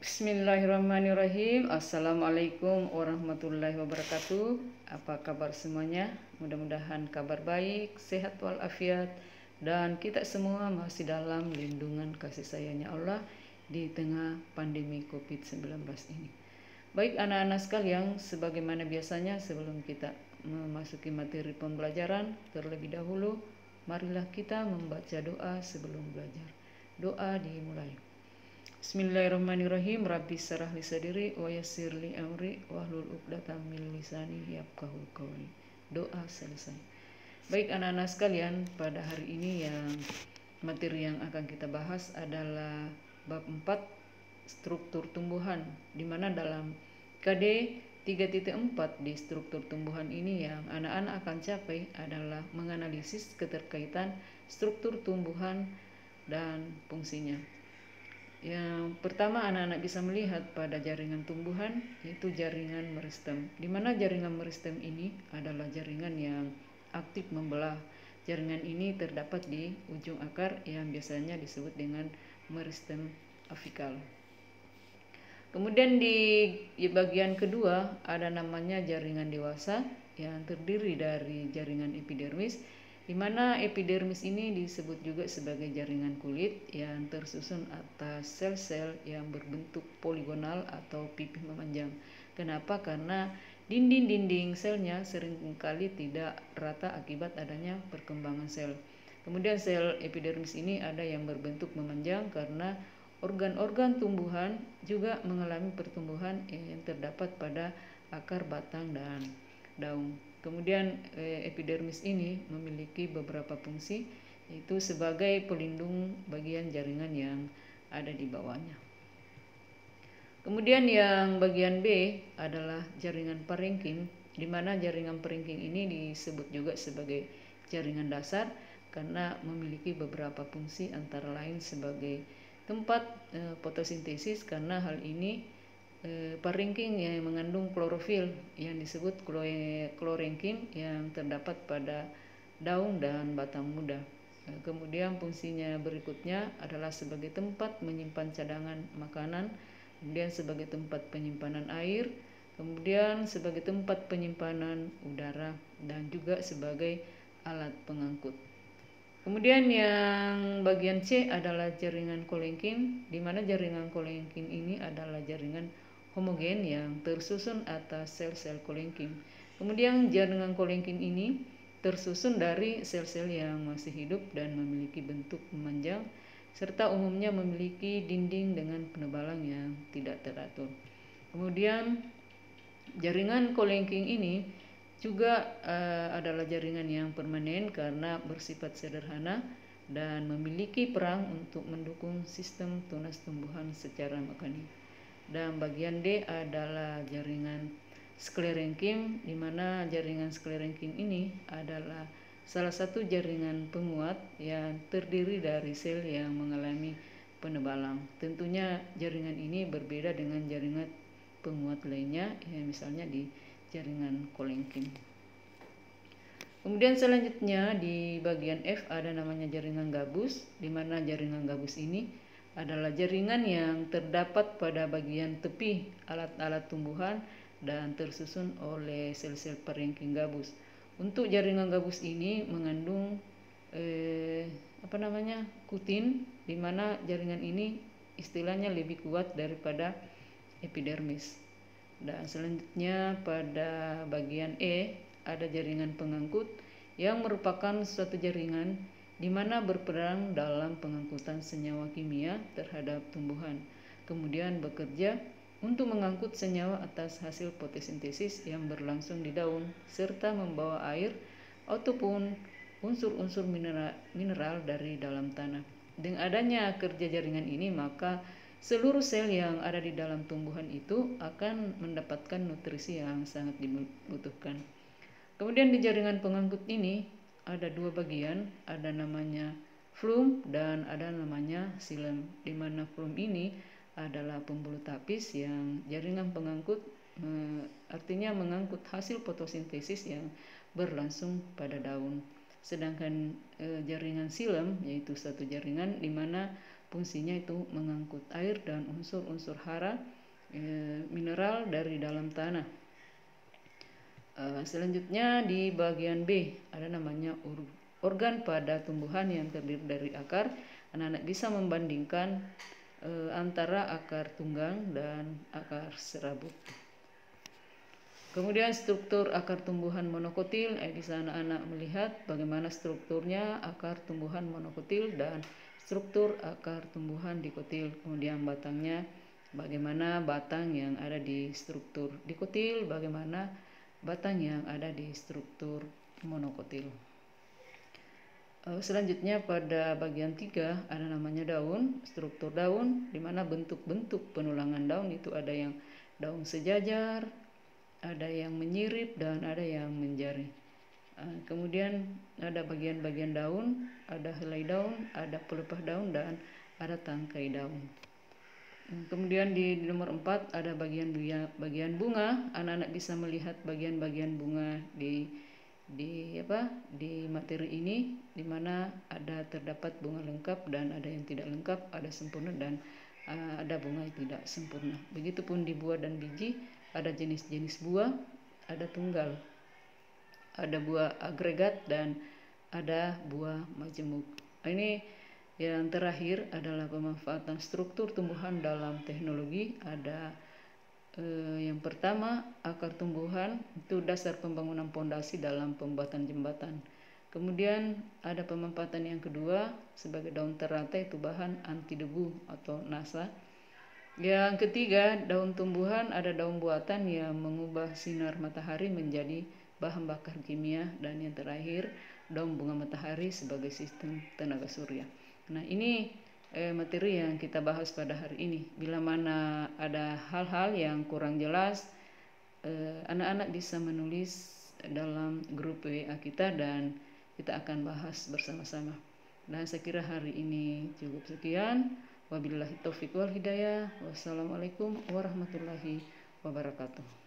Bismillahirrahmanirrahim. Assalamualaikum warahmatullahi wabarakatuh. Apa kabar semuanya? Mudah-mudahan kabar baik, sehat walafiat, dan kita semua masih dalam lindungan kasih sayangnya Allah di tengah pandemi COVID-19 ini. Baik anak-anak sekalian, sebagaimana biasanya sebelum kita memasuki materi pembelajaran, terlebih dahulu marilah kita membaca doa sebelum belajar. Doa dimulai. Bismillahirrahmanirrahim. Rabbi syrah li sadri wa yassir li amri wahlul 'uqdatam min lisani yafqahul qawli. Doa selesai. Baik anak-anak sekalian, pada hari ini materi yang akan kita bahas adalah bab 4 struktur tumbuhan, di mana dalam KD 3.4 di struktur tumbuhan ini yang anak-anak akan capai adalah menganalisis keterkaitan struktur tumbuhan dan fungsinya. Yang pertama anak-anak bisa melihat pada jaringan tumbuhan, yaitu jaringan meristem, di mana jaringan meristem ini adalah jaringan yang aktif membelah. Jaringan ini terdapat di ujung akar yang biasanya disebut dengan meristem afikal. Kemudian di bagian kedua ada namanya jaringan dewasa yang terdiri dari jaringan epidermis, di mana epidermis ini disebut juga sebagai jaringan kulit yang tersusun atas sel-sel yang berbentuk poligonal atau pipih memanjang. Kenapa? Karena dinding-dinding selnya seringkali tidak rata akibat adanya perkembangan sel. Kemudian sel epidermis ini ada yang berbentuk memanjang karena organ-organ tumbuhan juga mengalami pertumbuhan yang terdapat pada akar, batang, dan daun. Kemudian epidermis ini memiliki beberapa fungsi, yaitu sebagai pelindung bagian jaringan yang ada di bawahnya. Kemudian yang bagian B adalah jaringan parenkim, di mana jaringan parenkim ini disebut juga sebagai jaringan dasar karena memiliki beberapa fungsi, antara lain sebagai tempat fotosintesis, karena hal ini parenkim yang mengandung klorofil yang disebut klorenkim yang terdapat pada daun dan batang muda. Kemudian fungsinya berikutnya adalah sebagai tempat menyimpan cadangan makanan, kemudian sebagai tempat penyimpanan air, kemudian sebagai tempat penyimpanan udara, dan juga sebagai alat pengangkut. Kemudian yang bagian C adalah jaringan kolenkin, di mana jaringan kolenkin ini adalah jaringan homogen yang tersusun atas sel-sel kolenkin. Kemudian jaringan kolenkin ini tersusun dari sel-sel yang masih hidup dan memiliki bentuk memanjang, serta umumnya memiliki dinding dengan penebalan yang tidak teratur. Kemudian jaringan kolenkin ini juga adalah jaringan yang permanen karena bersifat sederhana dan memiliki peran untuk mendukung sistem tunas tumbuhan secara mekanik. Dan bagian D adalah jaringan sklerenkim, di mana jaringan sklerenkim ini adalah salah satu jaringan penguat yang terdiri dari sel yang mengalami penebalan. Tentunya jaringan ini berbeda dengan jaringan penguat lainnya, misalnya di jaringan kolenkin. Kemudian selanjutnya di bagian F ada namanya jaringan gabus, di mana jaringan gabus ini adalah jaringan yang terdapat pada bagian tepi alat-alat tumbuhan dan tersusun oleh sel-sel parenkim gabus. Untuk jaringan gabus ini mengandung kutin, di mana jaringan ini istilahnya lebih kuat daripada epidermis. Dan selanjutnya pada bagian E ada jaringan pengangkut yang merupakan suatu jaringan di mana berperan dalam pengangkutan senyawa kimia terhadap tumbuhan, kemudian bekerja untuk mengangkut senyawa atas hasil fotosintesis yang berlangsung di daun, serta membawa air ataupun unsur-unsur mineral dari dalam tanah. Dengan adanya kerja jaringan ini, maka seluruh sel yang ada di dalam tumbuhan itu akan mendapatkan nutrisi yang sangat dibutuhkan. Kemudian di jaringan pengangkut ini ada dua bagian, ada namanya flum dan ada namanya xilem, di mana flum ini adalah pembuluh tapis yang jaringan pengangkut artinya mengangkut hasil fotosintesis yang berlangsung pada daun. Sedangkan jaringan xilem yaitu satu jaringan di mana fungsinya itu mengangkut air dan unsur-unsur hara mineral dari dalam tanah. Selanjutnya di bagian B ada namanya organ pada tumbuhan yang terdiri dari akar. Anak-anak bisa membandingkan antara akar tunggang dan akar serabut. Kemudian struktur akar tumbuhan monokotil, bisa anak-anak melihat bagaimana strukturnya akar tumbuhan monokotil dan struktur akar tumbuhan dikotil. Kemudian batangnya, bagaimana batang yang ada di struktur dikotil, bagaimana batang yang ada di struktur monokotil. Selanjutnya pada bagian 3 ada namanya daun, struktur daun, di mana bentuk-bentuk penulangan daun itu ada yang daun sejajar, ada yang menyirip, dan ada yang menjari. Kemudian ada bagian-bagian daun, ada helai daun, ada pelepah daun, dan ada tangkai daun. Kemudian di nomor 4 ada bagian bunga. Anak-anak bisa melihat bagian-bagian bunga di materi ini, di mana ada terdapat bunga lengkap dan ada yang tidak lengkap, ada sempurna dan ada bunga yang tidak sempurna. Begitupun di buah dan biji, ada jenis-jenis buah, ada tunggal, ada buah agregat, dan ada buah majemuk. Ini yang terakhir adalah pemanfaatan struktur tumbuhan dalam teknologi. Ada yang pertama, akar tumbuhan itu dasar pembangunan pondasi dalam pembuatan jembatan. Kemudian ada pemanfaatan yang kedua sebagai daun teratai, itu bahan anti debu atau NASA. Yang ketiga, daun tumbuhan ada daun buatan yang mengubah sinar matahari menjadi bahan bakar kimia. Dan yang terakhir, daun bunga matahari sebagai sistem tenaga surya. Nah, ini materi yang kita bahas pada hari ini. Bila mana ada hal-hal yang kurang jelas, anak-anak bisa menulis dalam grup WA kita dan kita akan bahas bersama-sama. Nah, saya kira hari ini cukup sekian. Wabillahi taufiq wal hidayah. Wassalamualaikum warahmatullahi wabarakatuh.